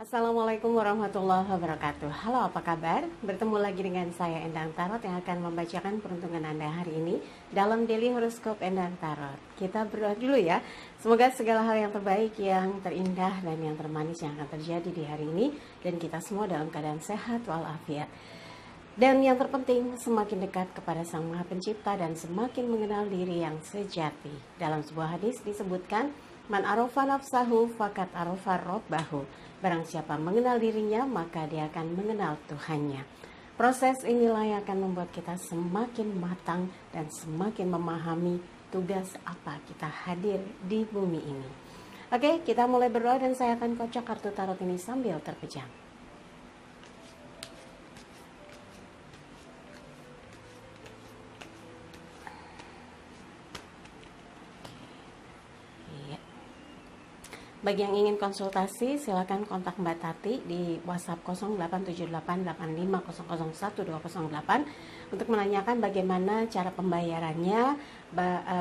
Assalamualaikum warahmatullahi wabarakatuh. Halo, apa kabar? Bertemu lagi dengan saya Endang Tarot yang akan membacakan peruntungan Anda hari ini dalam Daily Horoscope Endang Tarot. Kita berdoa dulu ya. Semoga segala hal yang terbaik, yang terindah, dan yang termanis yang akan terjadi di hari ini, dan kita semua dalam keadaan sehat walafiat. Dan yang terpenting, semakin dekat kepada Sang Maha Pencipta dan semakin mengenal diri yang sejati. Dalam sebuah hadis disebutkan, Man arofa nafsahu fakat arofa robbahu. Barang siapa mengenal dirinya, maka dia akan mengenal Tuhannya. Proses inilah yang akan membuat kita semakin matang dan semakin memahami tugas apa kita hadir di bumi ini. Oke, kita mulai berdoa dan saya akan kocok kartu tarot ini sambil terpejam. Bagi yang ingin konsultasi, silakan kontak Mbak Tati di WhatsApp 087885001208 untuk menanyakan bagaimana cara pembayarannya,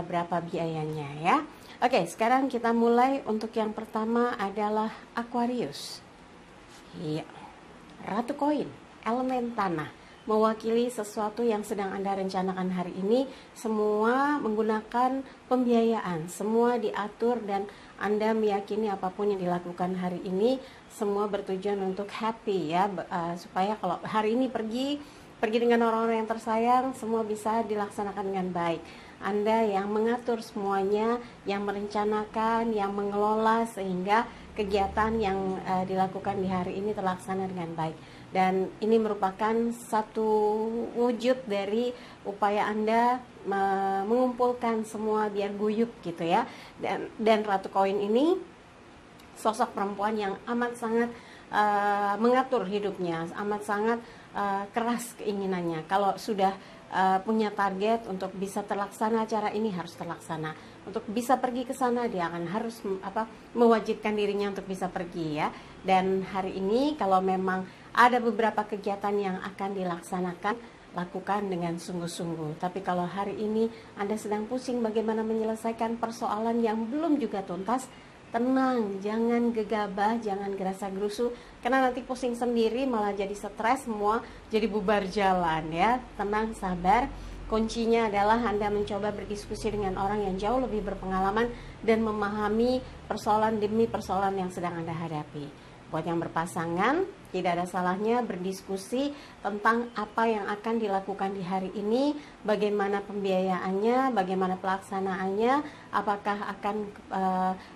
berapa biayanya ya. Oke, sekarang kita mulai. Untuk yang pertama adalah Aquarius. Iya. Ratu koin, elemen tanah, mewakili sesuatu yang sedang Anda rencanakan hari ini. Semua menggunakan pembiayaan, semua diatur, dan Anda meyakini apapun yang dilakukan hari ini semua bertujuan untuk happy ya, supaya kalau hari ini pergi dengan orang-orang yang tersayang, semua bisa dilaksanakan dengan baik. Anda yang mengatur semuanya, yang merencanakan, yang mengelola sehingga kegiatan yang dilakukan di hari ini terlaksana dengan baik. Dan ini merupakan satu wujud dari upaya Anda mengumpulkan semua biar guyup gitu ya. Dan Ratu Koin ini sosok perempuan yang amat sangat mengatur hidupnya, amat sangat keras keinginannya. Kalau sudah punya target untuk bisa terlaksana acara ini harus terlaksana. Untuk bisa pergi ke sana dia akan harus mewajibkan dirinya untuk bisa pergi ya. Dan hari ini kalau memang ada beberapa kegiatan yang akan dilaksanakan, lakukan dengan sungguh-sungguh. Tapi kalau hari ini Anda sedang pusing bagaimana menyelesaikan persoalan yang belum juga tuntas, tenang, jangan gegabah, jangan gerasa gerusu, karena nanti pusing sendiri malah jadi stres, semua jadi bubar jalan ya. Tenang, sabar. Kuncinya adalah Anda mencoba berdiskusi dengan orang yang jauh lebih berpengalaman dan memahami persoalan demi persoalan yang sedang Anda hadapi. Buat yang berpasangan, tidak ada salahnya berdiskusi tentang apa yang akan dilakukan di hari ini, bagaimana pembiayaannya, bagaimana pelaksanaannya, apakah akan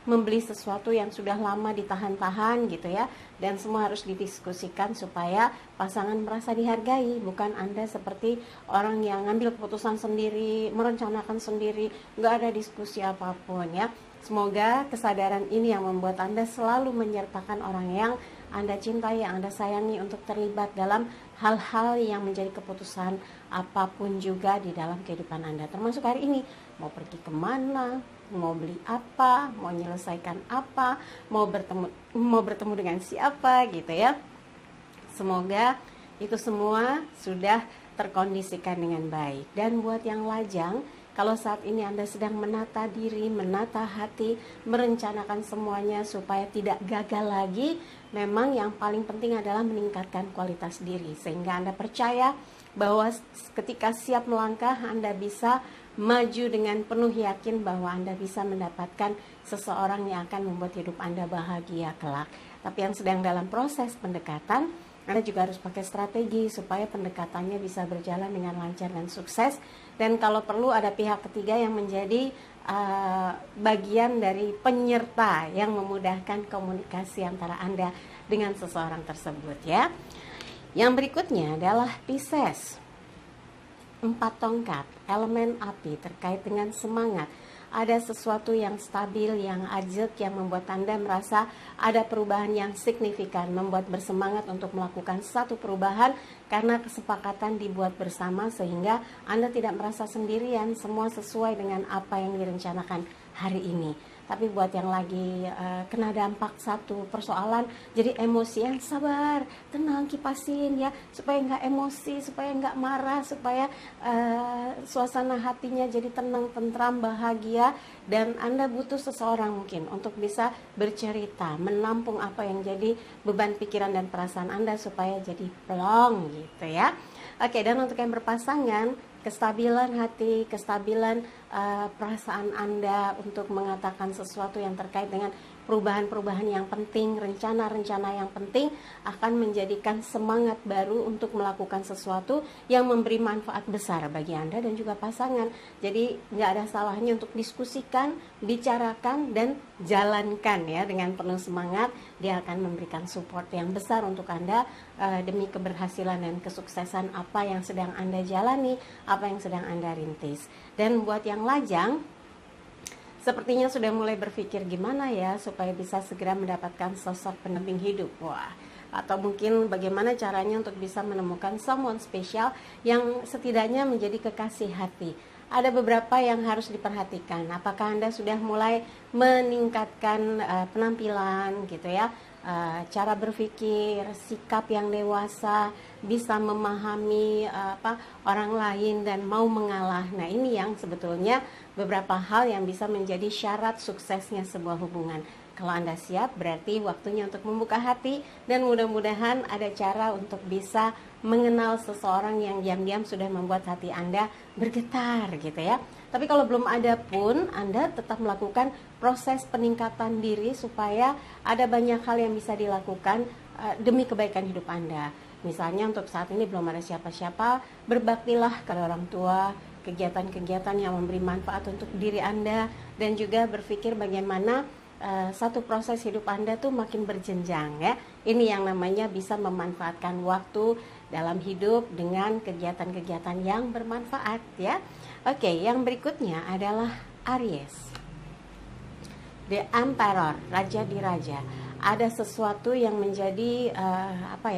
membeli sesuatu yang sudah lama ditahan-tahan gitu ya. Dan semua harus didiskusikan supaya pasangan merasa dihargai, bukan Anda seperti orang yang ngambil keputusan sendiri, merencanakan sendiri, nggak ada diskusi apapun ya. Semoga kesadaran ini yang membuat Anda selalu menyertakan orang yang Anda cintai, yang Anda sayangi untuk terlibat dalam hal-hal yang menjadi keputusan apapun juga di dalam kehidupan Anda. Termasuk hari ini, mau pergi kemana, mau beli apa, mau menyelesaikan apa, mau bertemu dengan siapa gitu ya. Semoga itu semua sudah terkondisikan dengan baik. Dan buat yang lajang, kalau saat ini Anda sedang menata diri, menata hati, merencanakan semuanya supaya tidak gagal lagi, memang yang paling penting adalah meningkatkan kualitas diri. Sehingga Anda percaya bahwa ketika siap melangkah, Anda bisa maju dengan penuh yakin bahwa Anda bisa mendapatkan seseorang yang akan membuat hidup Anda bahagia kelak. Tapi yang sedang dalam proses pendekatan, Anda juga harus pakai strategi supaya pendekatannya bisa berjalan dengan lancar dan sukses. Dan kalau perlu ada pihak ketiga yang menjadi bagian dari penyerta yang memudahkan komunikasi antara Anda dengan seseorang tersebut ya. Yang berikutnya adalah Pisces. 4 tongkat, elemen api, terkait dengan semangat. Ada sesuatu yang stabil, yang ajak, yang membuat Anda merasa ada perubahan yang signifikan, membuat bersemangat untuk melakukan satu perubahan karena kesepakatan dibuat bersama sehingga Anda tidak merasa sendirian, semua sesuai dengan apa yang direncanakan hari ini. Tapi buat yang lagi kena dampak satu persoalan, jadi emosian, sabar, tenang, kipasin ya, supaya nggak emosi, supaya nggak marah, supaya suasana hatinya jadi tenang, tentram, bahagia. Dan Anda butuh seseorang mungkin untuk bisa bercerita, menampung apa yang jadi beban pikiran dan perasaan Anda supaya jadi plong gitu ya. Oke, dan untuk yang berpasangan, kestabilan hati, kestabilan perasaan Anda untuk mengatakan sesuatu yang terkait dengan perubahan-perubahan yang penting, rencana-rencana yang penting akan menjadikan semangat baru untuk melakukan sesuatu yang memberi manfaat besar bagi Anda dan juga pasangan. Jadi nggak ada salahnya untuk diskusikan, bicarakan, dan jalankan ya dengan penuh semangat. Dia akan memberikan support yang besar untuk Anda demi keberhasilan dan kesuksesan apa yang sedang Anda jalani, apa yang sedang Anda rintis. Dan buat yang lajang, sepertinya sudah mulai berpikir gimana ya supaya bisa segera mendapatkan sosok pendamping hidup. Wah, atau mungkin bagaimana caranya untuk bisa menemukan someone spesial yang setidaknya menjadi kekasih hati. Ada beberapa yang harus diperhatikan. Apakah Anda sudah mulai meningkatkan penampilan gitu ya, cara berpikir, sikap yang dewasa, bisa memahami orang lain dan mau mengalah. Nah, ini yang sebetulnya beberapa hal yang bisa menjadi syarat suksesnya sebuah hubungan. Kalau Anda siap, berarti waktunya untuk membuka hati dan mudah-mudahan ada cara untuk bisa mengenal seseorang yang diam-diam sudah membuat hati Anda bergetar gitu ya. Tapi kalau belum ada pun, Anda tetap melakukan proses peningkatan diri supaya ada banyak hal yang bisa dilakukan demi kebaikan hidup Anda. Misalnya untuk saat ini belum ada siapa-siapa, berbaktilah kepada orang tua, kegiatan-kegiatan yang memberi manfaat untuk diri Anda, dan juga berpikir bagaimana satu proses hidup Anda tuh makin berjenjang ya. Ini yang namanya bisa memanfaatkan waktu dalam hidup dengan kegiatan-kegiatan yang bermanfaat ya. Oke, yang berikutnya adalah Aries. The Emperor, Raja di Raja. Ada sesuatu yang menjadi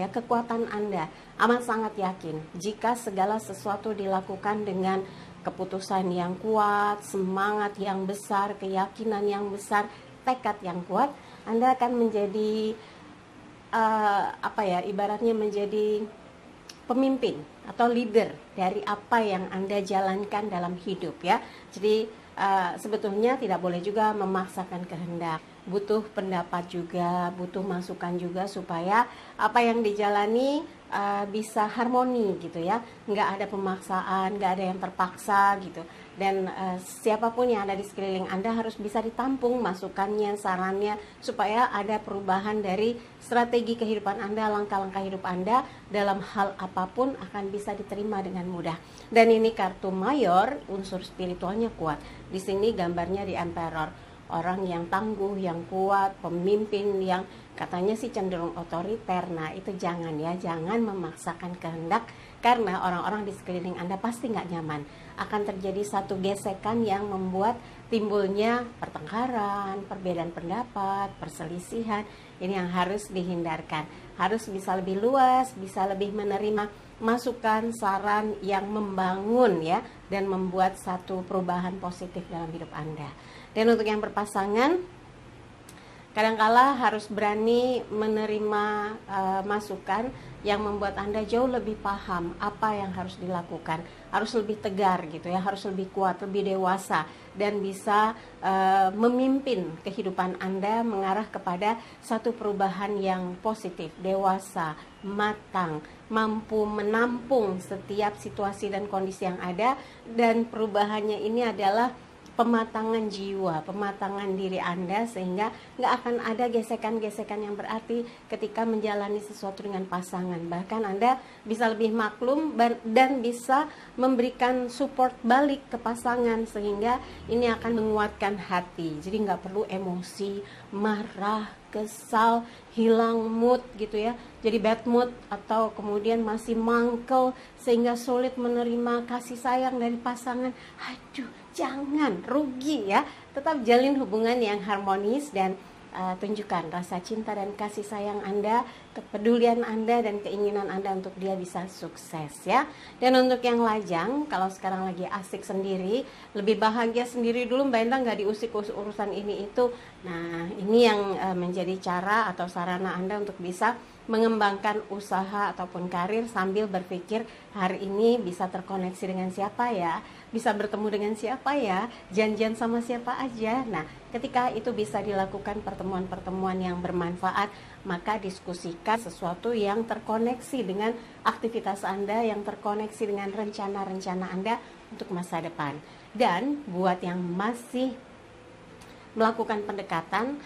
kekuatan Anda. Amat sangat yakin jika segala sesuatu dilakukan dengan keputusan yang kuat, semangat yang besar, keyakinan yang besar, tekad yang kuat, Anda akan menjadi ibaratnya menjadi pemimpin atau leader dari apa yang Anda jalankan dalam hidup ya. Jadi sebetulnya tidak boleh juga memaksakan kehendak. Butuh pendapat juga, butuh masukan juga supaya apa yang dijalani bisa harmoni gitu ya. Nggak ada pemaksaan, nggak ada yang terpaksa gitu. Dan siapapun yang ada di sekeliling Anda harus bisa ditampung masukannya, sarannya, supaya ada perubahan dari strategi kehidupan Anda, langkah-langkah hidup Anda dalam hal apapun akan bisa diterima dengan mudah. Dan ini kartu mayor, unsur spiritualnya kuat. Di sini gambarnya di Emperor, orang yang tangguh, yang kuat, pemimpin yang katanya sih cenderung otoriter. Nah itu jangan ya, jangan memaksakan kehendak, karena orang-orang di sekeliling Anda pasti nggak nyaman. Akan terjadi satu gesekan yang membuat timbulnya pertengkaran, perbedaan pendapat, perselisihan. Ini yang harus dihindarkan. Harus bisa lebih luas, bisa lebih menerima masukan, saran yang membangun ya, dan membuat satu perubahan positif dalam hidup Anda. Dan untuk yang berpasangan, kadangkala harus berani menerima masukan yang membuat Anda jauh lebih paham apa yang harus dilakukan, harus lebih tegar gitu ya, harus lebih kuat, lebih dewasa, dan bisa memimpin kehidupan Anda mengarah kepada satu perubahan yang positif, dewasa, matang, mampu menampung setiap situasi dan kondisi yang ada. Dan perubahannya ini adalah pematangan jiwa, pematangan diri Anda, sehingga nggak akan ada gesekan-gesekan yang berarti ketika menjalani sesuatu dengan pasangan. Bahkan Anda bisa lebih maklum dan bisa memberikan support balik ke pasangan, sehingga ini akan menguatkan hati. Jadi nggak perlu emosi, marah, kesal, hilang mood gitu ya, jadi bad mood, atau kemudian masih mangkel sehingga sulit menerima kasih sayang dari pasangan. Aduh, jangan, rugi ya. Tetap jalin hubungan yang harmonis dan tunjukkan rasa cinta dan kasih sayang Anda, kepedulian Anda dan keinginan Anda untuk dia bisa sukses ya. Dan untuk yang lajang, kalau sekarang lagi asik sendiri, lebih bahagia sendiri dulu, Mbak Endang nggak diusik urusan ini itu. Nah, ini yang menjadi cara atau sarana Anda untuk bisa mengembangkan usaha ataupun karir sambil berpikir hari ini bisa terkoneksi dengan siapa ya, bisa bertemu dengan siapa ya, janjian sama siapa aja. Nah, ketika itu bisa dilakukan pertemuan-pertemuan yang bermanfaat, maka diskusikan sesuatu yang terkoneksi dengan aktivitas Anda, yang terkoneksi dengan rencana-rencana Anda untuk masa depan. Dan buat yang masih melakukan pendekatan,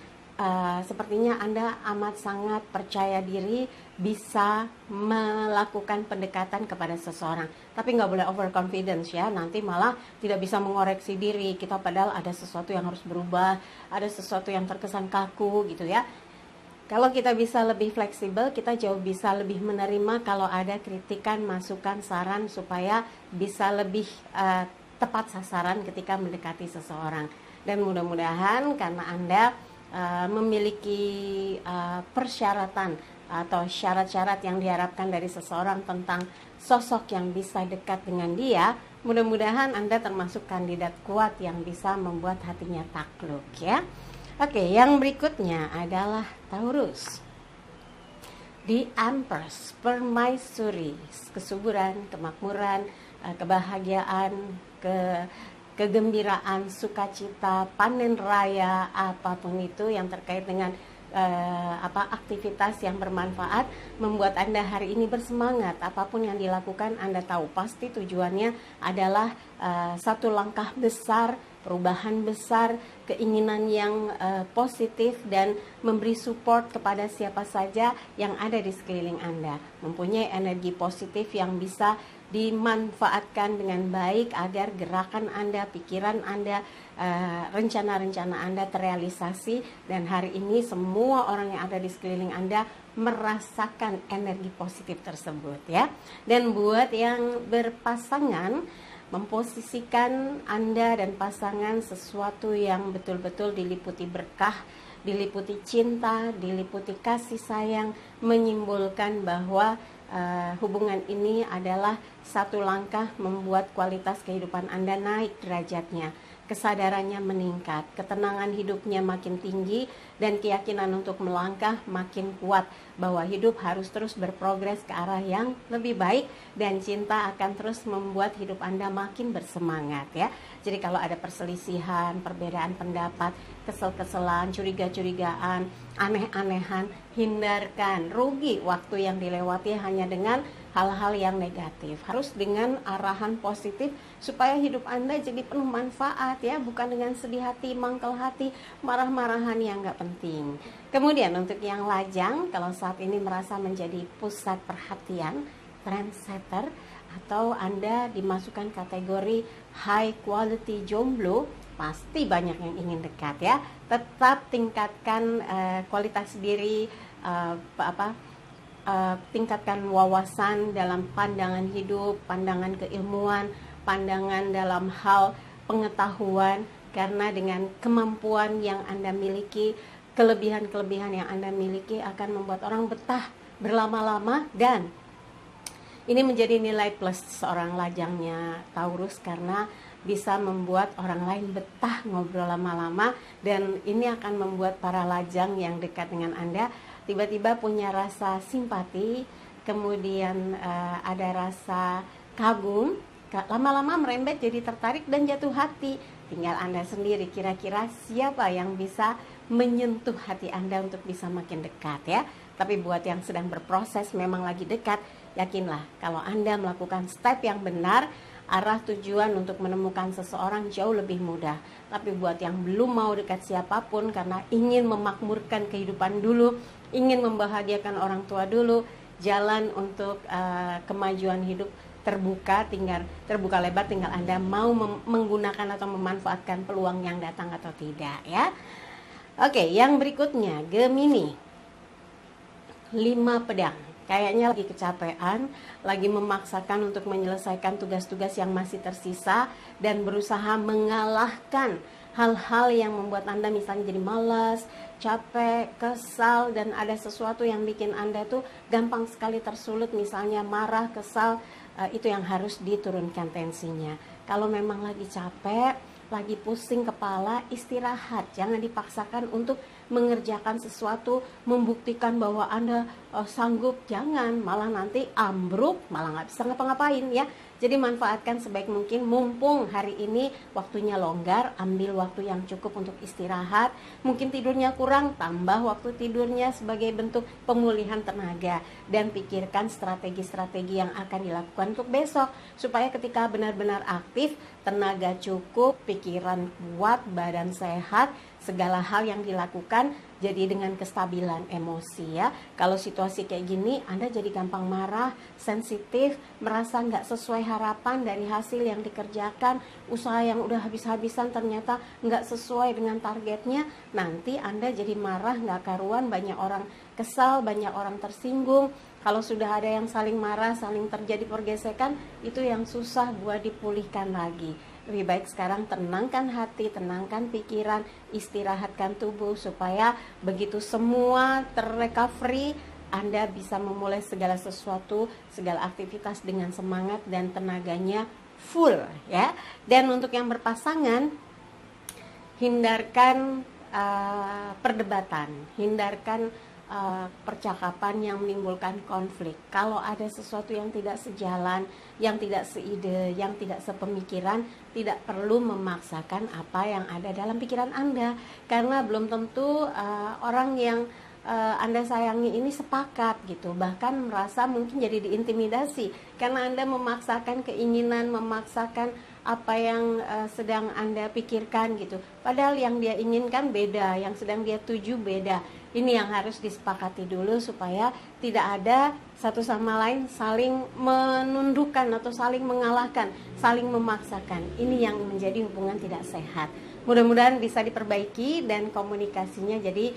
sepertinya Anda amat sangat percaya diri bisa melakukan pendekatan kepada seseorang, tapi nggak boleh overconfidence ya, nanti malah tidak bisa mengoreksi diri kita padahal ada sesuatu yang harus berubah, ada sesuatu yang terkesan kaku gitu ya. Kalau kita bisa lebih fleksibel, kita jauh bisa lebih menerima kalau ada kritikan, masukan, saran supaya bisa lebih tepat sasaran ketika mendekati seseorang. Dan mudah-mudahan karena Anda memiliki persyaratan atau syarat-syarat yang diharapkan dari seseorang tentang sosok yang bisa dekat dengan dia, mudah-mudahan Anda termasuk kandidat kuat yang bisa membuat hatinya takluk ya. Oke, yang berikutnya adalah Taurus. The Empress, permaisuri, kesuburan, kemakmuran, kebahagiaan, kegembiraan, sukacita, panen raya, apapun itu yang terkait dengan aktivitas yang bermanfaat membuat Anda hari ini bersemangat. Apapun yang dilakukan Anda tahu pasti tujuannya adalah satu langkah besar, perubahan besar, keinginan yang positif dan memberi support kepada siapa saja yang ada di sekeliling Anda. Mempunyai energi positif yang bisa dimanfaatkan dengan baik agar gerakan Anda, pikiran Anda, rencana-rencana Anda terrealisasi, dan hari ini semua orang yang ada di sekeliling Anda merasakan energi positif tersebut ya. Dan buat yang berpasangan, memposisikan Anda dan pasangan sesuatu yang betul-betul diliputi berkah, diliputi cinta, diliputi kasih sayang, menyimbolkan bahwa hubungan ini adalah satu langkah membuat kualitas kehidupan Anda naik derajatnya, kesadarannya meningkat, ketenangan hidupnya makin tinggi, dan keyakinan untuk melangkah makin kuat bahwa hidup harus terus berprogres ke arah yang lebih baik, dan cinta akan terus membuat hidup Anda makin bersemangat ya. Jadi kalau ada perselisihan, perbedaan pendapat, kesel-keselan, curiga-curigaan, aneh-anehan, hindarkan. Rugi waktu yang dilewati hanya dengan hal-hal yang negatif. Harus dengan arahan positif supaya hidup Anda jadi penuh manfaat ya, bukan dengan sedih hati, mangkel hati, marah-marahan yang nggak penting. Kemudian untuk yang lajang, kalau saat ini merasa menjadi pusat perhatian, trendsetter, atau Anda dimasukkan kategori high quality jomblo, pasti banyak yang ingin dekat ya. Tetap tingkatkan kualitas diri, tingkatkan wawasan dalam pandangan hidup, pandangan keilmuan, pandangan dalam hal pengetahuan, karena dengan kemampuan yang Anda miliki, kelebihan-kelebihan yang Anda miliki akan membuat orang betah berlama-lama, dan ini menjadi nilai plus seorang lajangnya Taurus karena bisa membuat orang lain betah ngobrol lama-lama, dan ini akan membuat para lajang yang dekat dengan Anda tiba-tiba punya rasa simpati, kemudian ada rasa kagum, lama-lama merembet jadi tertarik dan jatuh hati. Tinggal Anda sendiri kira-kira siapa yang bisa menyentuh hati Anda untuk bisa makin dekat ya. Tapi buat yang sedang berproses memang lagi dekat, yakinlah kalau Anda melakukan step yang benar, arah tujuan untuk menemukan seseorang jauh lebih mudah. Tapi buat yang belum mau dekat siapapun karena ingin memakmurkan kehidupan dulu, ingin membahagiakan orang tua dulu, jalan untuk kemajuan hidup terbuka, tinggal terbuka lebar, tinggal Anda mau menggunakan atau memanfaatkan peluang yang datang atau tidak ya. Oke, yang berikutnya Gemini. 5 pedang. Kayaknya lagi kecapean, lagi memaksakan untuk menyelesaikan tugas-tugas yang masih tersisa dan berusaha mengalahkan hal-hal yang membuat Anda misalnya jadi malas, capek, kesal, dan ada sesuatu yang bikin Anda tuh gampang sekali tersulut, misalnya marah, kesal, itu yang harus diturunkan tensinya. Kalau memang lagi capek, lagi pusing kepala, istirahat. Jangan dipaksakan untuk mengerjakan sesuatu, membuktikan bahwa Anda sanggup. Jangan, malah nanti ambruk, malah nggak bisa ngapa-ngapain ya. Jadi manfaatkan sebaik mungkin, mumpung hari ini waktunya longgar, ambil waktu yang cukup untuk istirahat. Mungkin tidurnya kurang, tambah waktu tidurnya sebagai bentuk pemulihan tenaga. Dan pikirkan strategi-strategi yang akan dilakukan untuk besok, supaya ketika benar-benar aktif, tenaga cukup, pikiran kuat, badan sehat, segala hal yang dilakukan jadi dengan kestabilan emosi ya. Kalau situasi kayak gini, Anda jadi gampang marah, sensitif, merasa nggak sesuai harapan dari hasil yang dikerjakan, usaha yang udah habis-habisan ternyata nggak sesuai dengan targetnya, nanti Anda jadi marah, nggak karuan, banyak orang kesal, banyak orang tersinggung. Kalau sudah ada yang saling marah, saling terjadi pergesekan, itu yang susah buat dipulihkan lagi. Lebih baik sekarang tenangkan hati, tenangkan pikiran, istirahatkan tubuh, supaya begitu semua terrecovery, Anda bisa memulai segala sesuatu, segala aktivitas dengan semangat dan tenaganya full ya. Dan untuk yang berpasangan, hindarkan perdebatan, hindarkan percakapan yang menimbulkan konflik. Kalau ada sesuatu yang tidak sejalan, yang tidak seide, yang tidak sepemikiran, tidak perlu memaksakan apa yang ada dalam pikiran Anda, karena belum tentu orang yang Anda sayangi ini sepakat gitu, bahkan merasa mungkin jadi diintimidasi karena Anda memaksakan keinginan, memaksakan apa yang sedang Anda pikirkan gitu. Padahal yang dia inginkan beda, yang sedang dia tuju beda. Ini yang harus disepakati dulu supaya tidak ada satu sama lain saling menundukkan atau saling mengalahkan, saling memaksakan. Ini yang menjadi hubungan tidak sehat. Mudah-mudahan bisa diperbaiki dan komunikasinya jadi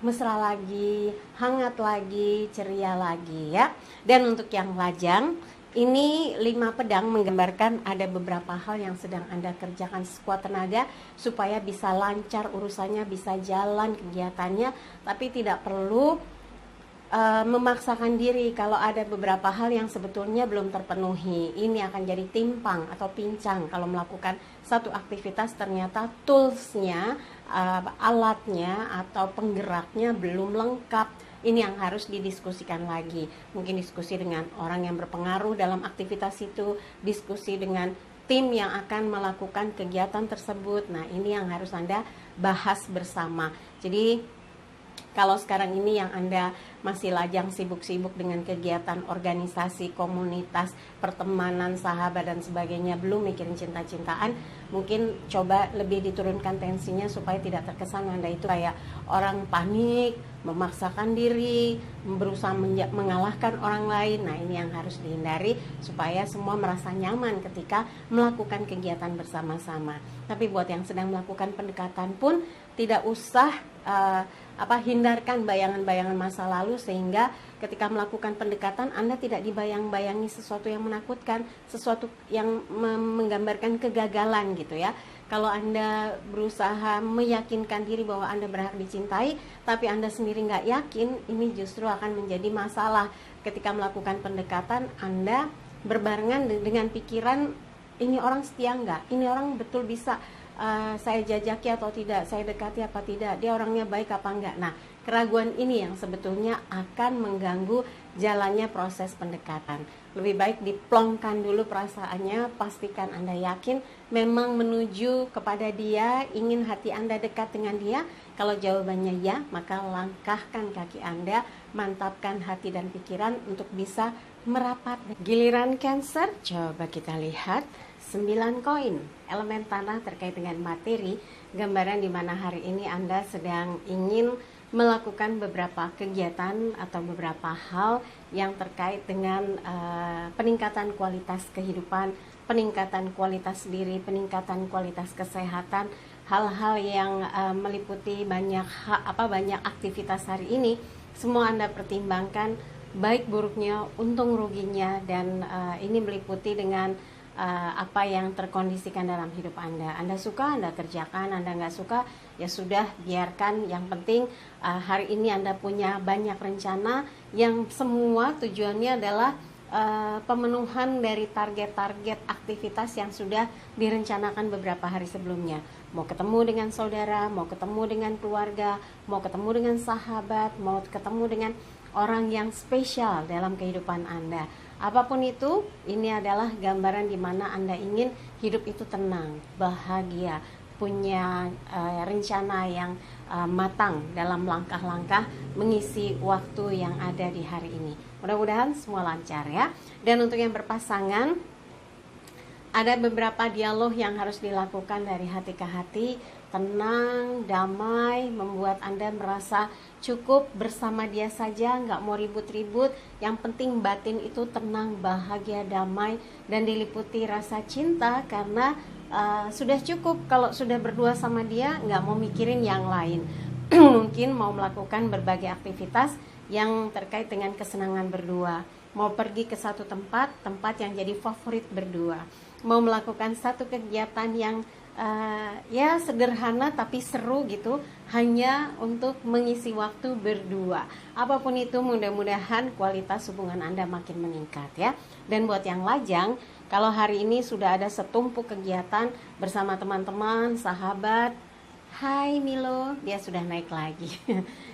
mesra lagi, hangat lagi, ceria lagi ya. Dan untuk yang lajang, ini 5 pedang menggambarkan ada beberapa hal yang sedang Anda kerjakan sekuat tenaga supaya bisa lancar urusannya, bisa jalan kegiatannya, tapi tidak perlu memaksakan diri kalau ada beberapa hal yang sebetulnya belum terpenuhi. Ini akan jadi timpang atau pincang kalau melakukan satu aktivitas ternyata toolsnya, alatnya atau penggeraknya belum lengkap. Ini yang harus didiskusikan lagi. Mungkin diskusi dengan orang yang berpengaruh dalam aktivitas itu, diskusi dengan tim yang akan melakukan kegiatan tersebut. Nah, ini yang harus Anda bahas bersama. Jadi kalau sekarang ini yang Anda masih lajang sibuk-sibuk dengan kegiatan organisasi, komunitas, pertemanan, sahabat dan sebagainya, belum mikirin cinta-cintaan, mungkin coba lebih diturunkan tensinya supaya tidak terkesan Anda itu kayak orang panik, memaksakan diri, berusaha mengalahkan orang lain. Nah, ini yang harus dihindari supaya semua merasa nyaman ketika melakukan kegiatan bersama-sama. Tapi buat yang sedang melakukan pendekatan pun tidak usah hindarkan bayangan-bayangan masa lalu, sehingga ketika melakukan pendekatan Anda tidak dibayang-bayangi sesuatu yang menakutkan, sesuatu yang menggambarkan kegagalan gitu ya. Kalau Anda berusaha meyakinkan diri bahwa Anda berhak dicintai, tapi Anda sendiri nggak yakin, ini justru akan menjadi masalah. Ketika melakukan pendekatan, Anda berbarengan dengan pikiran, ini orang setia nggak? Ini orang betul bisa saya jajaki atau tidak, saya dekati apa tidak, dia orangnya baik apa enggak. Nah, keraguan ini yang sebetulnya akan mengganggu jalannya proses pendekatan. Lebih baik diplongkan dulu perasaannya, pastikan Anda yakin memang menuju kepada dia, ingin hati Anda dekat dengan dia. Kalau jawabannya ya, maka langkahkan kaki Anda, mantapkan hati dan pikiran untuk bisa merapat. Giliran Cancer, coba kita lihat 9 koin, elemen tanah terkait dengan materi, gambaran di mana hari ini Anda sedang ingin melakukan beberapa kegiatan atau beberapa hal yang terkait dengan peningkatan kualitas kehidupan, peningkatan kualitas diri, peningkatan kualitas kesehatan, hal-hal yang meliputi banyak aktivitas hari ini. Semua Anda pertimbangkan baik buruknya, untung ruginya, dan ini meliputi dengan apa yang terkondisikan dalam hidup Anda. Anda suka, Anda kerjakan. Anda nggak suka, ya sudah, biarkan. Yang penting hari ini Anda punya banyak rencana yang semua tujuannya adalah pemenuhan dari target-target aktivitas yang sudah direncanakan beberapa hari sebelumnya. Mau ketemu dengan saudara, mau ketemu dengan keluarga, mau ketemu dengan sahabat, mau ketemu dengan orang yang spesial dalam kehidupan Anda. Apapun itu, ini adalah gambaran di mana Anda ingin hidup itu tenang, bahagia, punya rencana yang matang dalam langkah-langkah mengisi waktu yang ada di hari ini. Mudah-mudahan semua lancar ya. Dan untuk yang berpasangan, ada beberapa dialog yang harus dilakukan dari hati ke hati. Tenang, damai, membuat Anda merasa cukup bersama dia saja, nggak mau ribut-ribut. Yang penting batin itu tenang, bahagia, damai, dan diliputi rasa cinta. Karena sudah cukup kalau sudah berdua sama dia, nggak mau mikirin yang lain. Mungkin mau melakukan berbagai aktivitas yang terkait dengan kesenangan berdua. Mau pergi ke satu tempat yang jadi favorit berdua. Mau melakukan satu kegiatan yang ya sederhana tapi seru gitu, hanya untuk mengisi waktu berdua. Apapun itu, mudah-mudahan kualitas hubungan Anda makin meningkat ya. Dan buat yang lajang, kalau hari ini sudah ada setumpuk kegiatan bersama teman-teman, sahabat, hai Milo, dia sudah naik lagi.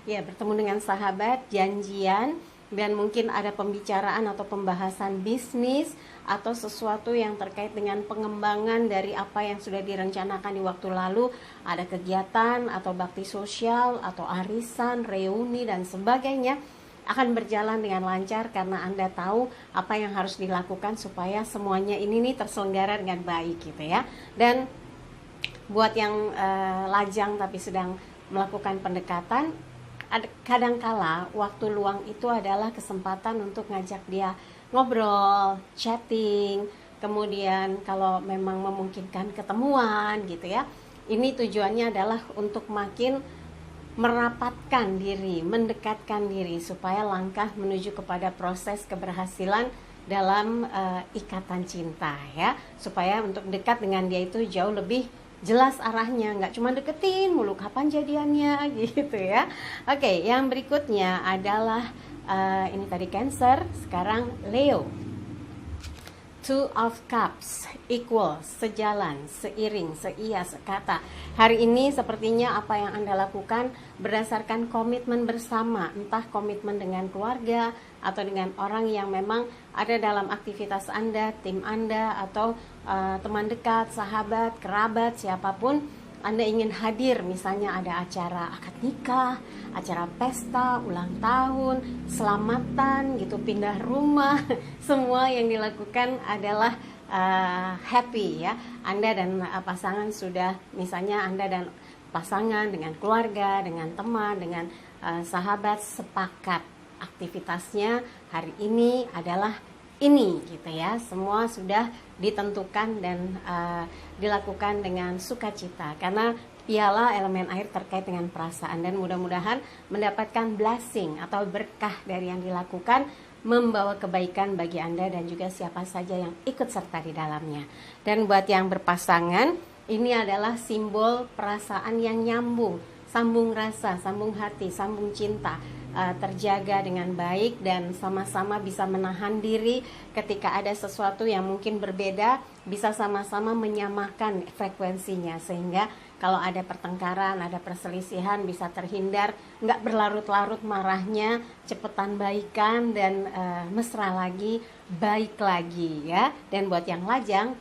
Ya, bertemu dengan sahabat, janjian, dan mungkin ada pembicaraan atau pembahasan bisnis atau sesuatu yang terkait dengan pengembangan dari apa yang sudah direncanakan di waktu lalu. Ada kegiatan atau bakti sosial atau arisan, reuni dan sebagainya akan berjalan dengan lancar karena Anda tahu apa yang harus dilakukan supaya semuanya ini nih terselenggara dengan baik gitu ya. Dan buat yang lajang tapi sedang melakukan pendekatan, kadangkala waktu luang itu adalah kesempatan untuk ngajak dia ngobrol, chatting, kemudian kalau memang memungkinkan ketemuan gitu ya. Ini tujuannya adalah untuk makin merapatkan diri, mendekatkan diri supaya langkah menuju kepada proses keberhasilan dalam ikatan cinta ya, supaya untuk dekat dengan dia itu jauh lebih jelas arahnya, nggak cuma deketin mulu, kapan jadiannya gitu ya. Oke, yang berikutnya adalah ini tadi Cancer, sekarang Leo. Two of Cups, equal, sejalan, seiring, seia, sekata. Hari ini sepertinya apa yang Anda lakukan berdasarkan komitmen bersama, entah komitmen dengan keluarga atau dengan orang yang memang ada dalam aktivitas Anda, tim Anda, atau teman dekat, sahabat, kerabat, siapapun. Anda ingin hadir, misalnya ada acara akad nikah, acara pesta, ulang tahun, selamatan gitu, pindah rumah, semua yang dilakukan adalah happy ya. Anda dan pasangan sudah, misalnya Anda dan pasangan dengan keluarga, dengan teman, dengan sahabat sepakat aktivitasnya hari ini adalah ini gitu ya. Semua sudah ditentukan dan dilakukan dengan sukacita karena piala elemen air terkait dengan perasaan, dan mudah-mudahan mendapatkan blessing atau berkah dari yang dilakukan, membawa kebaikan bagi Anda dan juga siapa saja yang ikut serta di dalamnya. Dan buat yang berpasangan, ini adalah simbol perasaan yang nyambung, sambung rasa, sambung hati, sambung cinta, terjaga dengan baik dan sama-sama bisa menahan diri ketika ada sesuatu yang mungkin berbeda, bisa sama-sama menyamakan frekuensinya sehingga kalau ada pertengkaran, ada perselisihan bisa terhindar, nggak berlarut-larut marahnya, cepetan baikan dan mesra lagi, baik lagi ya. Dan buat yang lajang,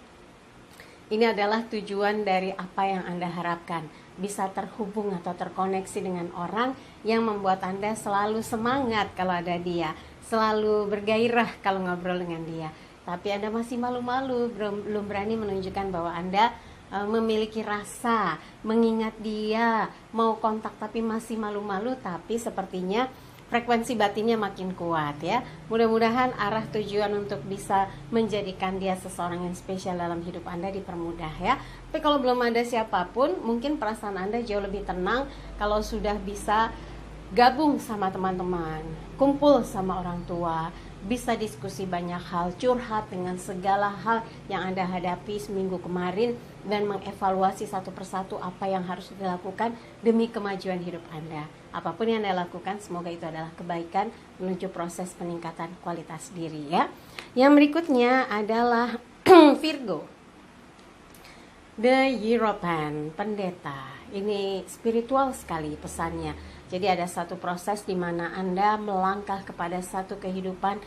ini adalah tujuan dari apa yang Anda harapkan, bisa terhubung atau terkoneksi dengan orang yang membuat Anda selalu semangat kalau ada dia, selalu bergairah kalau ngobrol dengan dia. Tapi Anda masih malu-malu, belum berani menunjukkan bahwa Anda memiliki rasa, mengingat dia, mau kontak tapi masih malu-malu, tapi sepertinya frekuensi batinnya makin kuat ya. Mudah-mudahan arah tujuan untuk bisa menjadikan dia seseorang yang spesial dalam hidup Anda dipermudah ya. Tapi kalau belum ada siapapun, mungkin perasaan Anda jauh lebih tenang kalau sudah bisa gabung sama teman-teman, kumpul sama orang tua, bisa diskusi banyak hal, curhat dengan segala hal yang Anda hadapi seminggu kemarin, dan mengevaluasi satu persatu apa yang harus dilakukan demi kemajuan hidup Anda. Apapun yang Anda lakukan, semoga itu adalah kebaikan menuju proses peningkatan kualitas diri ya. Yang berikutnya adalah Virgo, The Hierophant, pendeta. Ini spiritual sekali pesannya. Jadi ada satu proses di mana Anda melangkah kepada satu kehidupan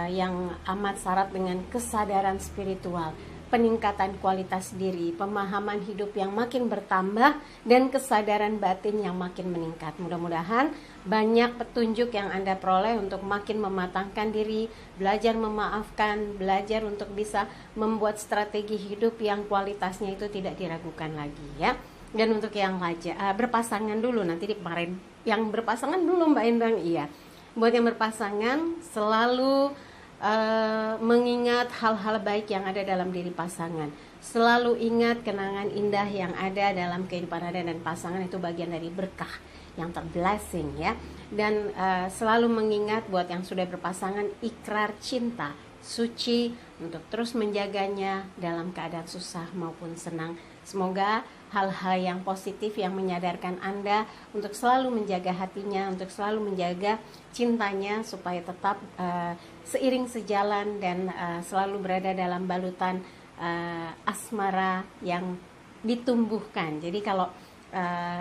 yang amat syarat dengan kesadaran spiritual, peningkatan kualitas diri, pemahaman hidup yang makin bertambah, dan kesadaran batin yang makin meningkat. Mudah-mudahan banyak petunjuk yang Anda peroleh untuk makin mematangkan diri, belajar memaafkan, belajar untuk bisa membuat strategi hidup yang kualitasnya itu tidak diragukan lagi ya. Dan untuk yang berpasangan dulu, nanti di kemarin yang berpasangan dulu Mbak Endang, iya. Buat yang berpasangan selalu mengingat hal-hal baik yang ada dalam diri pasangan. Selalu ingat kenangan indah yang ada dalam kehidupan Anda dan pasangan, itu bagian dari berkah yang terblessing ya. Dan selalu mengingat buat yang sudah berpasangan, ikrar cinta suci untuk terus menjaganya dalam keadaan susah maupun senang. Semoga hal-hal yang positif yang menyadarkan Anda untuk selalu menjaga hatinya, untuk selalu menjaga cintanya supaya tetap seiring sejalan dan selalu berada dalam balutan asmara yang ditumbuhkan. Jadi kalau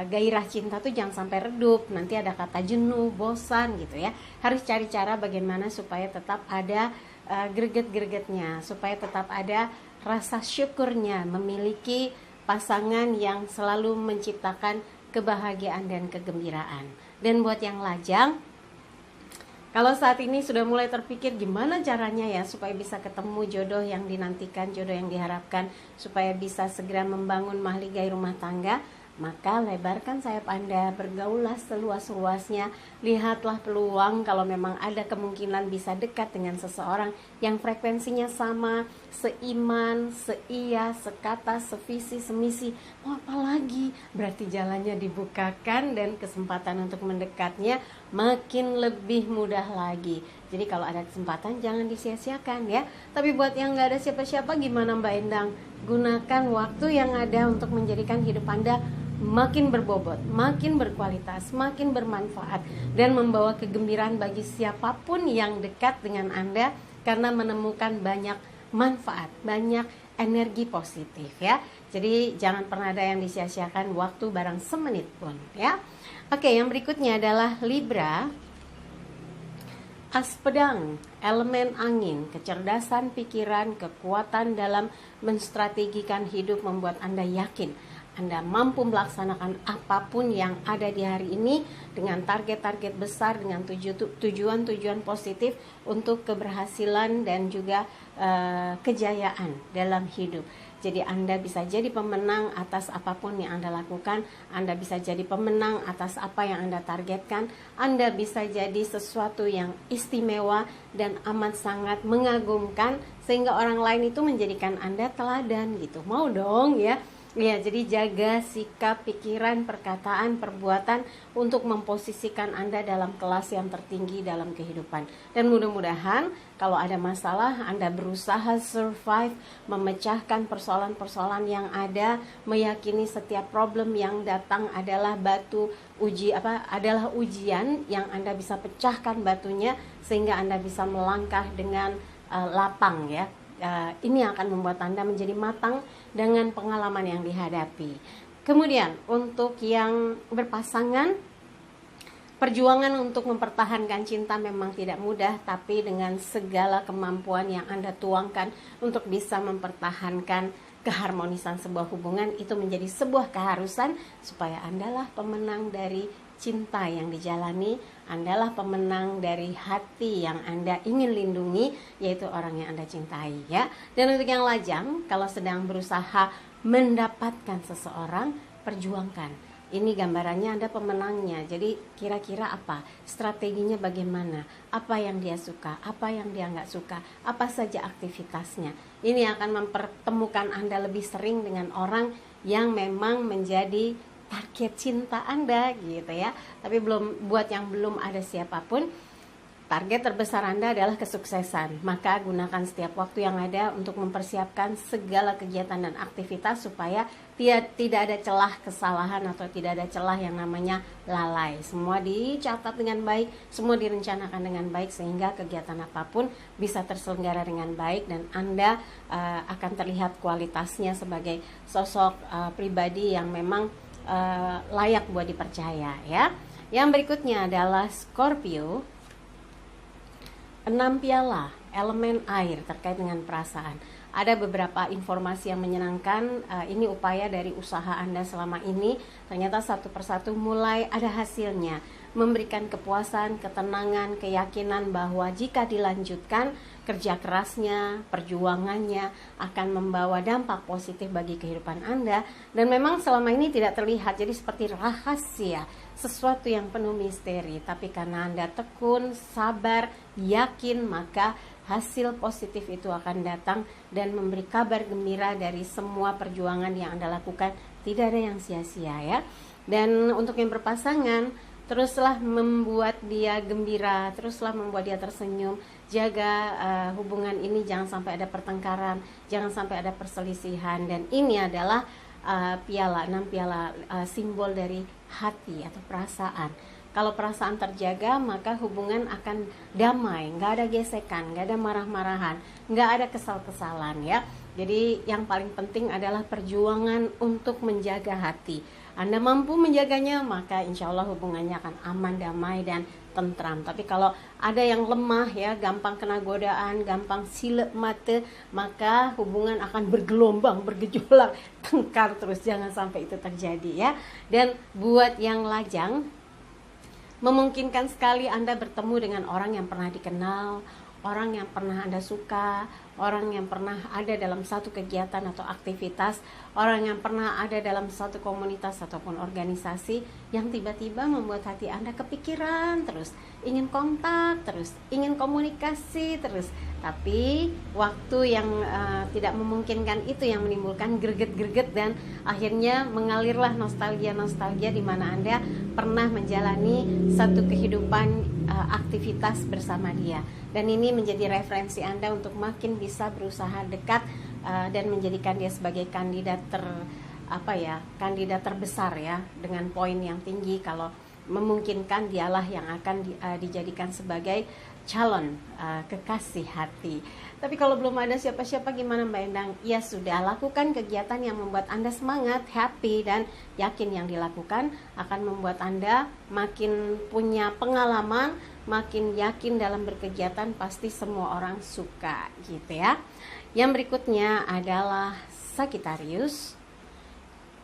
gairah cinta tuh jangan sampai redup, nanti ada kata jenuh, bosan gitu ya. Harus cari cara bagaimana supaya tetap ada greget-gregetnya, supaya tetap ada rasa syukurnya memiliki pasangan yang selalu menciptakan kebahagiaan dan kegembiraan. Dan buat yang lajang, kalau saat ini sudah mulai terpikir gimana caranya ya supaya bisa ketemu jodoh yang dinantikan, jodoh yang diharapkan, supaya bisa segera membangun mahligai rumah tangga, maka lebarkan sayap Anda, bergaullah seluas-luasnya, lihatlah peluang kalau memang ada kemungkinan bisa dekat dengan seseorang yang frekuensinya sama, seiman, seia, sekata, sevisi, semisi. Mau apa lagi? Berarti jalannya dibukakan dan kesempatan untuk mendekatnya makin lebih mudah lagi. Jadi kalau ada kesempatan jangan disia-siakan ya. Tapi buat yang gak ada siapa-siapa, gimana Mbak Endang? Gunakan waktu yang ada untuk menjadikan hidup Anda makin berbobot, makin berkualitas, makin bermanfaat, dan membawa kegembiraan bagi siapapun yang dekat dengan Anda, karena menemukan banyak manfaat, banyak energi positif ya. Jadi jangan pernah ada yang disia-siakan waktu barang semenit pun ya. Oke, yang berikutnya adalah Libra, As pedang, elemen angin, kecerdasan pikiran, kekuatan dalam menstrategikan hidup membuat Anda yakin Anda mampu melaksanakan apapun yang ada di hari ini dengan target-target besar, dengan tujuan-tujuan positif untuk keberhasilan dan juga kejayaan dalam hidup. Jadi Anda bisa jadi pemenang atas apapun yang Anda lakukan. Anda bisa jadi pemenang atas apa yang Anda targetkan. Anda bisa jadi sesuatu yang istimewa dan amat sangat mengagumkan, sehingga orang lain itu menjadikan Anda teladan gitu. Mau dong ya. Ya, jadi jaga sikap, pikiran, perkataan, perbuatan untuk memposisikan Anda dalam kelas yang tertinggi dalam kehidupan. Dan mudah-mudahan kalau ada masalah, Anda berusaha survive, memecahkan persoalan-persoalan yang ada, meyakini setiap problem yang datang adalah adalah ujian yang Anda bisa pecahkan batunya sehingga Anda bisa melangkah dengan lapang ya. Ini akan membuat Anda menjadi matang dengan pengalaman yang dihadapi. Kemudian untuk yang berpasangan, perjuangan untuk mempertahankan cinta memang tidak mudah, tapi dengan segala kemampuan yang Anda tuangkan untuk bisa mempertahankan keharmonisan sebuah hubungan, itu menjadi sebuah keharusan supaya Anda lah pemenang dari cinta yang dijalani, Andalah pemenang dari hati yang Anda ingin lindungi, yaitu orang yang Anda cintai ya. Dan untuk yang lajang, kalau sedang berusaha mendapatkan seseorang, perjuangkan. Ini gambarannya Anda pemenangnya. Jadi kira-kira apa? Strateginya bagaimana? Apa yang dia suka? Apa yang dia nggak suka? Apa saja aktivitasnya? Ini akan mempertemukan Anda lebih sering dengan orang yang memang menjadi target cinta Anda gitu ya. Tapi buat yang belum ada siapapun, Target terbesar Anda adalah kesuksesan, maka gunakan setiap waktu yang ada untuk mempersiapkan segala kegiatan dan aktivitas supaya tidak ada celah kesalahan atau tidak ada celah yang namanya lalai. Semua dicatat dengan baik, semua direncanakan dengan baik sehingga kegiatan apapun bisa terselenggara dengan baik dan Anda akan terlihat kualitasnya sebagai sosok pribadi yang memang layak buat dipercaya ya. Yang berikutnya adalah Scorpio. 6 piala, elemen air terkait dengan perasaan. Ada beberapa informasi yang menyenangkan, ini upaya dari usaha Anda selama ini, ternyata satu persatu mulai ada hasilnya. Memberikan kepuasan, ketenangan, keyakinan bahwa jika dilanjutkan, kerja kerasnya, perjuangannya akan membawa dampak positif bagi kehidupan Anda. Dan memang selama ini tidak terlihat, jadi seperti rahasia, sesuatu yang penuh misteri. Tapi karena Anda tekun, sabar, yakin, maka hasil positif itu akan datang dan memberi kabar gembira dari semua perjuangan yang Anda lakukan. Tidak ada yang sia-sia ya. Dan untuk yang berpasangan, teruslah membuat dia gembira, teruslah membuat dia tersenyum. Jaga hubungan ini, jangan sampai ada pertengkaran, jangan sampai ada perselisihan. Dan ini adalah 6 piala simbol dari hati atau perasaan. Kalau perasaan terjaga, maka hubungan akan damai, nggak ada gesekan, nggak ada marah-marahan, nggak ada kesal-kesalan ya. Jadi yang paling penting adalah perjuangan untuk menjaga hati. Anda mampu menjaganya, maka insya Allah hubungannya akan aman, damai, dan tentram. Tapi kalau ada yang lemah ya, gampang kena godaan, gampang silep mata, maka hubungan akan bergelombang, bergejolak, tengkar terus. Jangan sampai itu terjadi ya. Dan buat yang lajang, memungkinkan sekali Anda bertemu dengan orang yang pernah dikenal, orang yang pernah Anda suka, orang yang pernah ada dalam satu kegiatan atau aktivitas, orang yang pernah ada dalam satu komunitas ataupun organisasi yang tiba-tiba membuat hati Anda kepikiran terus, ingin kontak terus, ingin komunikasi terus. Tapi waktu yang tidak memungkinkan itu yang menimbulkan greget-greget dan akhirnya mengalirlah nostalgia-nostalgia di mana Anda pernah menjalani satu kehidupan aktivitas bersama dia. Dan ini menjadi referensi Anda untuk makin bisa berusaha dekat dan menjadikan dia sebagai kandidat kandidat terbesar ya, dengan poin yang tinggi. Kalau memungkinkan, dialah yang akan dijadikan sebagai calon kekasih hati. Tapi kalau belum ada siapa-siapa, gimana Mbak Endang? Ya sudah, lakukan kegiatan yang membuat Anda semangat, happy, dan yakin yang dilakukan akan membuat Anda makin punya pengalaman, makin yakin dalam berkegiatan. Pasti semua orang suka gitu ya. Yang berikutnya adalah Sagittarius,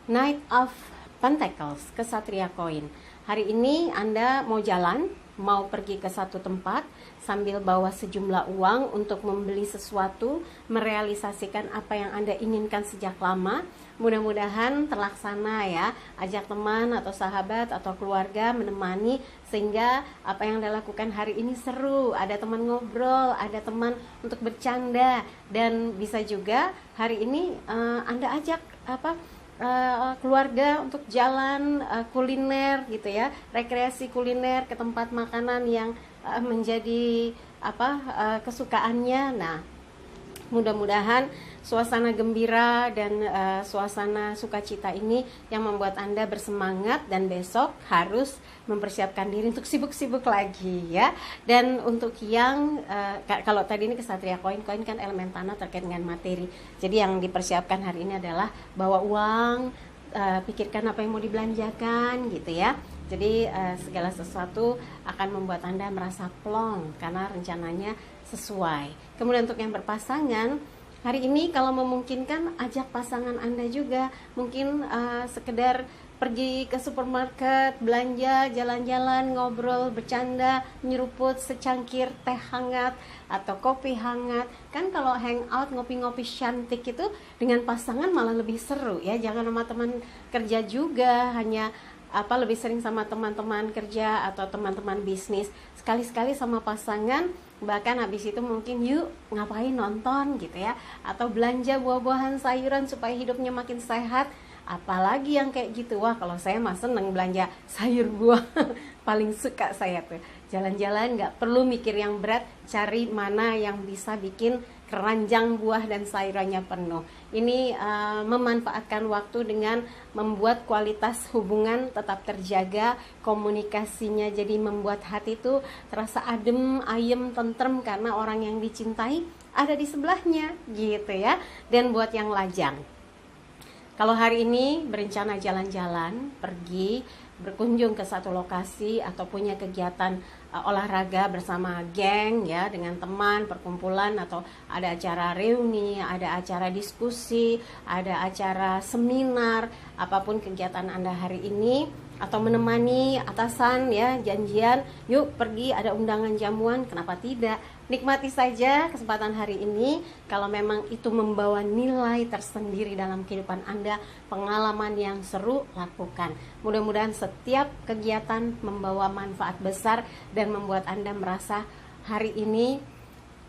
Knight of Pentacles, kesatria koin. Hari ini Anda mau jalan, mau pergi ke satu tempat sambil bawa sejumlah uang untuk membeli sesuatu, merealisasikan apa yang Anda inginkan sejak lama. Mudah-mudahan terlaksana ya. Ajak teman atau sahabat atau keluarga menemani sehingga apa yang Anda lakukan hari ini seru, ada teman ngobrol, ada teman untuk bercanda, dan bisa juga hari ini Anda ajak keluarga untuk jalan kuliner gitu ya, rekreasi kuliner ke tempat makanan yang menjadi kesukaannya. Nah, mudah-mudahan suasana gembira dan suasana sukacita ini yang membuat Anda bersemangat dan besok harus mempersiapkan diri untuk sibuk-sibuk lagi ya. Dan untuk yang kalau tadi ini kesatria koin kan elemen tanah terkait dengan materi. Jadi yang dipersiapkan hari ini adalah bawa uang, pikirkan apa yang mau dibelanjakan gitu ya. Jadi segala sesuatu akan membuat Anda merasa plong karena rencananya sesuai. Kemudian untuk yang berpasangan, hari ini kalau memungkinkan ajak pasangan Anda juga. Mungkin sekedar pergi ke supermarket, belanja, jalan-jalan, ngobrol, bercanda, nyeruput secangkir teh hangat atau kopi hangat. Kan kalau hangout, ngopi-ngopi cantik itu dengan pasangan malah lebih seru ya. Jangan sama teman kerja juga, hanya lebih sering sama teman-teman kerja atau teman-teman bisnis. Sekali-sekali sama pasangan, bahkan habis itu mungkin yuk ngapain, nonton gitu ya, atau belanja buah-buahan, sayuran supaya hidupnya makin sehat. Apalagi yang kayak gitu, wah kalau saya mah seneng belanja sayur buah paling suka saya tuh. Jalan-jalan nggak perlu mikir yang berat, cari mana yang bisa bikin keranjang buah dan sayurannya penuh. Ini memanfaatkan waktu dengan membuat kualitas hubungan tetap terjaga, komunikasinya jadi membuat hati itu terasa adem, ayem, tentrem karena orang yang dicintai ada di sebelahnya gitu ya. Dan buat yang lajang, kalau hari ini berencana jalan-jalan, pergi berkunjung ke satu lokasi atau punya kegiatan olahraga bersama geng ya, dengan teman, perkumpulan, atau ada acara reuni, ada acara diskusi, ada acara seminar, apapun kegiatan Anda hari ini, atau menemani atasan ya, janjian, yuk pergi ada undangan jamuan, kenapa tidak? Nikmati saja kesempatan hari ini. Kalau memang itu membawa nilai tersendiri dalam kehidupan Anda, pengalaman yang seru, lakukan. Mudah-mudahan setiap kegiatan membawa manfaat besar dan membuat Anda merasa hari ini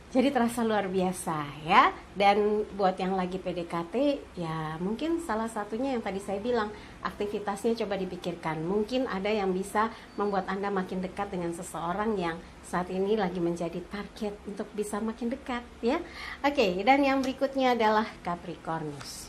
jadi terasa luar biasa ya. Dan buat yang lagi PDKT, ya mungkin salah satunya yang tadi saya bilang, aktivitasnya coba dipikirkan. Mungkin ada yang bisa membuat Anda makin dekat dengan seseorang yang saat ini lagi menjadi target untuk bisa makin dekat ya. Oke, dan yang berikutnya adalah Capricornus.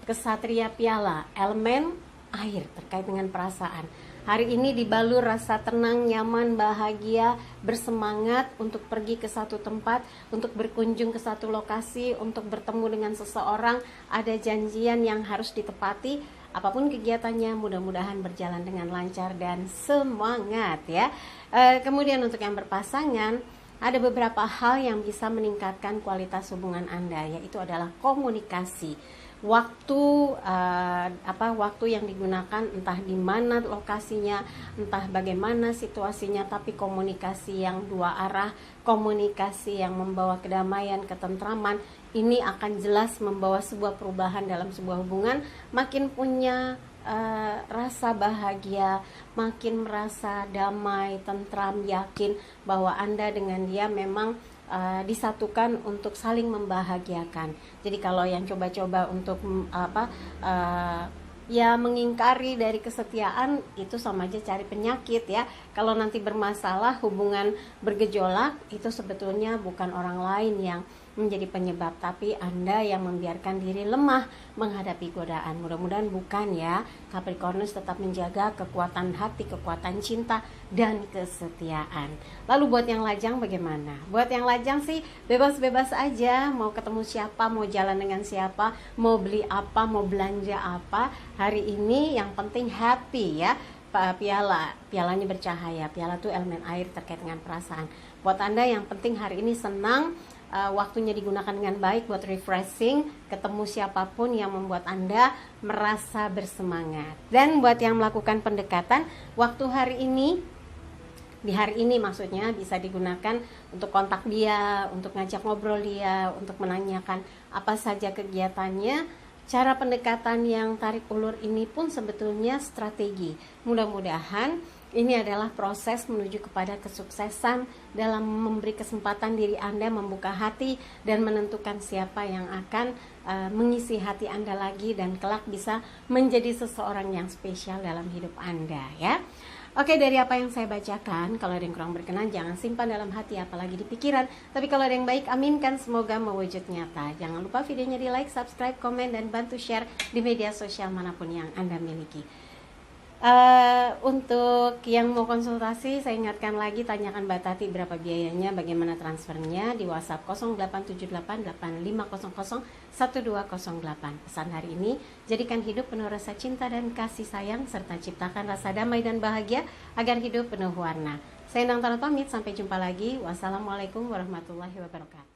Kesatria piala, elemen air, terkait dengan perasaan. Hari ini dibalur rasa tenang, nyaman, bahagia, bersemangat untuk pergi ke satu tempat, untuk berkunjung ke satu lokasi, untuk bertemu dengan seseorang, ada janjian yang harus ditepati. Apapun kegiatannya, mudah-mudahan berjalan dengan lancar dan semangat ya. Kemudian untuk yang berpasangan, ada beberapa hal yang bisa meningkatkan kualitas hubungan Anda, yaitu adalah komunikasi. Waktu yang digunakan, entah di mana lokasinya, entah bagaimana situasinya, tapi komunikasi yang dua arah, komunikasi yang membawa kedamaian, ketentraman, ini akan jelas membawa sebuah perubahan dalam sebuah hubungan. Makin punya rasa bahagia, makin merasa damai, tentram, yakin bahwa Anda dengan dia memang disatukan untuk saling membahagiakan. Jadi kalau yang coba-coba untuk ya mengingkari dari kesetiaan, itu sama aja cari penyakit ya. Kalau nanti bermasalah, hubungan bergejolak, itu sebetulnya bukan orang lain yang menjadi penyebab, tapi Anda yang membiarkan diri lemah menghadapi godaan. Mudah-mudahan bukan ya. Capricornus tetap menjaga kekuatan hati, kekuatan cinta, dan kesetiaan. Lalu buat yang lajang bagaimana? Buat yang lajang sih bebas-bebas aja, mau ketemu siapa, mau jalan dengan siapa, mau beli apa, mau belanja apa. Hari ini yang penting happy ya. Pialanya bercahaya. Piala itu elemen air, terkait dengan perasaan. Buat Anda yang penting hari ini senang, waktunya digunakan dengan baik buat refreshing, ketemu siapapun yang membuat Anda merasa bersemangat. Dan buat yang melakukan pendekatan, waktu hari ini, di hari ini maksudnya, bisa digunakan untuk kontak dia, untuk ngajak ngobrol dia, untuk menanyakan apa saja kegiatannya. Cara pendekatan yang tarik ulur ini pun sebetulnya strategi. Mudah-mudahan ini adalah proses menuju kepada kesuksesan dalam memberi kesempatan diri Anda membuka hati dan menentukan siapa yang akan mengisi hati Anda lagi dan kelak bisa menjadi seseorang yang spesial dalam hidup Anda ya. Oke, dari apa yang saya bacakan, kalau ada yang kurang berkenan jangan simpan dalam hati apalagi di pikiran. Tapi kalau ada yang baik, aminkan, semoga mewujud nyata. Jangan lupa videonya di like, subscribe, komen, dan bantu share di media sosial manapun yang Anda miliki. Untuk yang mau konsultasi, saya ingatkan lagi, tanyakan Mbak Tati berapa biayanya, bagaimana transfernya di WhatsApp 087885001208. Pesan hari ini, jadikan hidup penuh rasa cinta dan kasih sayang, serta ciptakan rasa damai dan bahagia agar hidup penuh warna. Saya Endang Tarot pamit, sampai jumpa lagi. Wassalamualaikum warahmatullahi wabarakatuh.